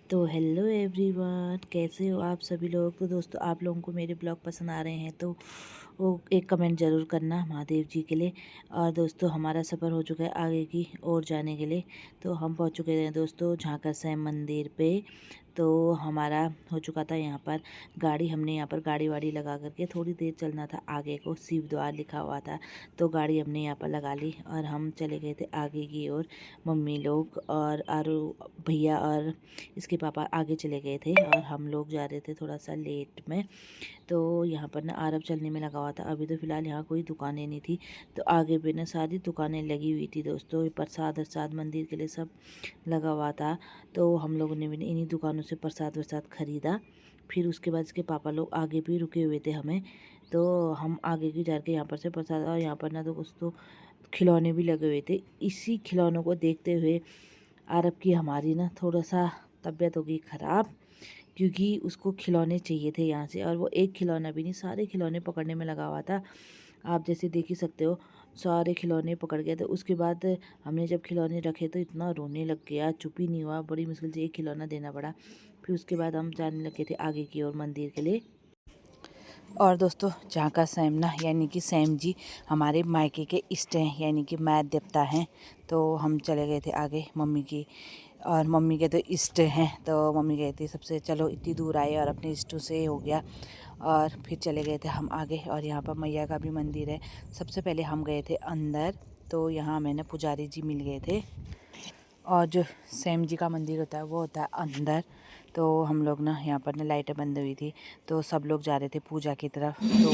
तो hello everyone, कैसे हो आप सभी लोग। तो दोस्तों, आप लोगों को मेरे ब्लॉग पसंद आ रहे हैं तो वो एक कमेंट ज़रूर करना महादेव जी के लिए। और दोस्तों, हमारा सफ़र हो चुका है आगे की ओर जाने के लिए। तो हम पहुंच चुके हैं दोस्तों झांकर सैम मंदिर पे। तो हमारा हो चुका था यहाँ पर गाड़ी, हमने यहाँ पर गाड़ी वाड़ी लगा करके थोड़ी देर चलना था आगे को, शिव द्वार लिखा हुआ था। तो गाड़ी हमने यहाँ पर लगा ली और हम चले गए थे आगे की ओर। मम्मी लोग और आरू भैया और इसके पापा आगे चले गए थे और हम लोग जा रहे थे थोड़ा सा लेट में। तो यहाँ पर ना आरब चलने में लगा हुआ था। अभी तो फ़िलहाल यहाँ कोई दुकानें नहीं थी, तो आगे पे ना सारी दुकानें लगी हुई थी दोस्तों। ये प्रसाद वरसाद मंदिर के लिए सब लगा हुआ था। तो हम लोगों ने भी इन्हीं दुकानों से प्रसाद वरसाद ख़रीदा। फिर उसके बाद इसके पापा लोग आगे भी रुके हुए थे हमें, तो हम आगे की जा के यहाँ पर से प्रसाद। और यहाँ पर ना तो कुछ तो खिलौने भी लगे हुए थे। इसी खिलौनों को देखते हुए आरब की हमारी ना थोड़ा सा तबीयत हो गई ख़राब, क्योंकि उसको खिलौने चाहिए थे यहाँ से। और वो एक खिलौना भी नहीं, सारे खिलौने पकड़ने में लगा हुआ था। आप जैसे देख ही सकते हो, सारे खिलौने पकड़ गए। तो उसके बाद हमने जब खिलौने रखे तो इतना रोने लग गया, चुप ही नहीं हुआ, बड़ी मुश्किल से एक खिलौना देना पड़ा। फिर उसके बाद हम जाने लगे थे आगे की ओर मंदिर के लिए। और दोस्तों, जहाँ का सैम ना यानी कि सैम जी हमारे मायके के इष्ट हैं, यानी कि मात देवता हैं। तो हम चले गए थे आगे मम्मी की, और मम्मी के तो इष्ट हैं। तो मम्मी कहती सबसे चलो इतनी दूर आए और अपने इष्टों से हो गया। और फिर चले गए थे हम आगे, और यहाँ पर मैया का भी मंदिर है। सबसे पहले हम गए थे अंदर, तो यहाँ हमें ना पुजारी जी मिल गए थे। और जो सैम जी का मंदिर होता है वो होता है अंदर। तो हम लोग ना यहाँ पर ना लाइटें बंद हुई थी, तो सब लोग जा रहे थे पूजा की तरफ। तो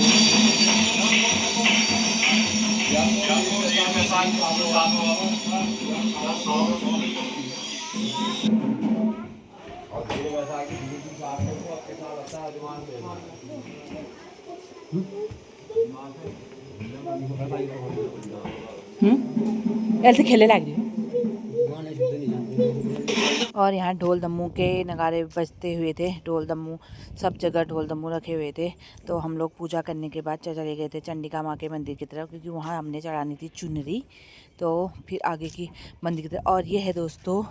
ऐसे खेले लग रही। और यहाँ ढोल दम्मू के नगाड़े बजते हुए थे, ढोल दम्मू सब जगह ढोल दम्मू रखे हुए थे। तो हम लोग पूजा करने के बाद चले गए थे चंडिका माँ के मंदिर की तरफ, क्योंकि वहाँ हमने चढ़ानी थी चुनरी। तो फिर आगे की मंदिर की तरफ। और ये है दोस्तों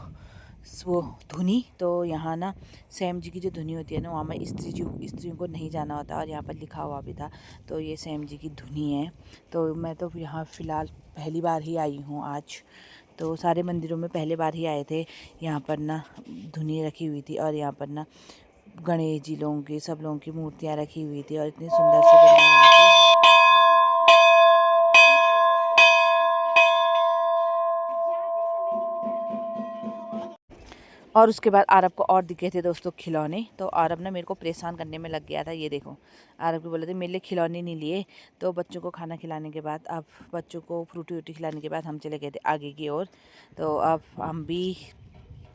वो धुनी। तो यहाँ ना सैम जी की जो धुनी होती है ना, वहाँ में स्त्रियों को नहीं जाना होता, और यहाँ पर लिखा हुआ भी था। तो ये सैम जी की धुनी है। तो मैं तो यहाँ फ़िलहाल पहली बार ही आई हूँ आज। तो सारे मंदिरों में पहले बार ही आए थे। यहाँ पर ना धुनी रखी हुई थी, और यहाँ पर ना गणेश जी लोगों की, सब लोगों की मूर्तियाँ रखी हुई थी, और इतनी सुंदर से बनाई हुई थी। और उसके बाद आरब को और दिखे थे दोस्तों खिलौने। तो आरब ना मेरे को परेशान करने में लग गया था। ये देखो, आरब को बोले थे मेरे लिए खिलौने नहीं लिए। तो बच्चों को खाना खिलाने के बाद, अब बच्चों को फ्रूटी वूटी खिलाने के बाद हम चले गए थे आगे की ओर। तो अब हम भी,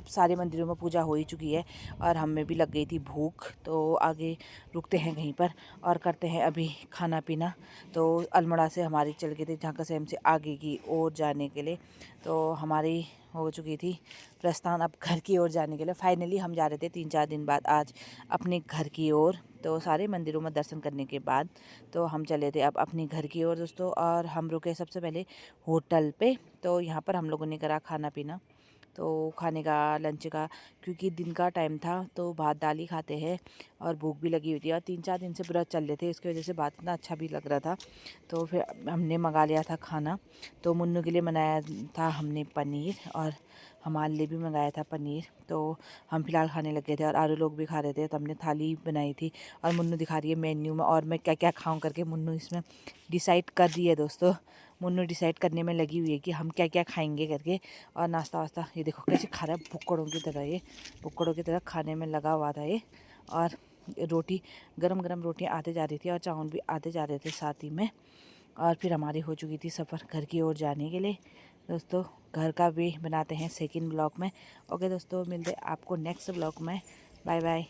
सारे मंदिरों में पूजा हो ही चुकी है और हमें भी लग गई थी भूख। तो आगे रुकते हैं कहीं पर और करते हैं अभी खाना पीना। तो अल्मोड़ा से हमारी चल गए थे झांका सैम से आगे की ओर जाने के लिए। तो हमारी हो चुकी थी प्रस्थान अब घर की ओर जाने के लिए। फाइनली हम जा रहे थे 3-4 दिन बाद आज अपने घर की ओर। तो सारे मंदिरों में दर्शन करने के बाद तो हम चले थे अब अपने घर की ओर दोस्तों। और हम रुके सबसे पहले होटल पे। तो यहाँ पर हम लोगों ने करा खाना पीना, तो खाने का, लंच का, क्योंकि दिन का टाइम था तो भात दाल ही खाते हैं और भूख भी लगी हुई थी। और 3-4 दिन से व्रत चल रहे थे, इसकी वजह से भात इतना अच्छा भी लग रहा था। तो फिर हमने मंगा लिया था खाना। तो मुन्नू के लिए बनाया था हमने पनीर, और हमारे लिए भी मंगाया था पनीर। तो हम फिलहाल खाने लग गए थे और आरू लोग भी खा रहे थे। तो हमने थाली बनाई थी और मुन्नू दिखा रही है मेन्यू में और मैं क्या क्या खाऊं करके। मुन्नू इसमें डिसाइड कर रही है दोस्तों। मुन्नू डिसाइड करने में लगी हुई है कि हम क्या क्या खाएंगे करके। और नाश्ता वास्ता ये देखो कैसे खा रहा है, भुक्कड़ों की तरह। ये भुक्कड़ों की तरह खाने में लगा हुआ था ये। और रोटी, गरम गरम रोटियां आते जा रही थी और चावल भी आते जा रहे थे साथ ही में। और फिर हमारी हो चुकी थी सफ़र घर की ओर जाने के लिए दोस्तों। घर का भी बनाते हैं सेकंड ब्लॉग में। ओके दोस्तों, मिलते आपको नेक्स्ट ब्लॉग में। Bye bye.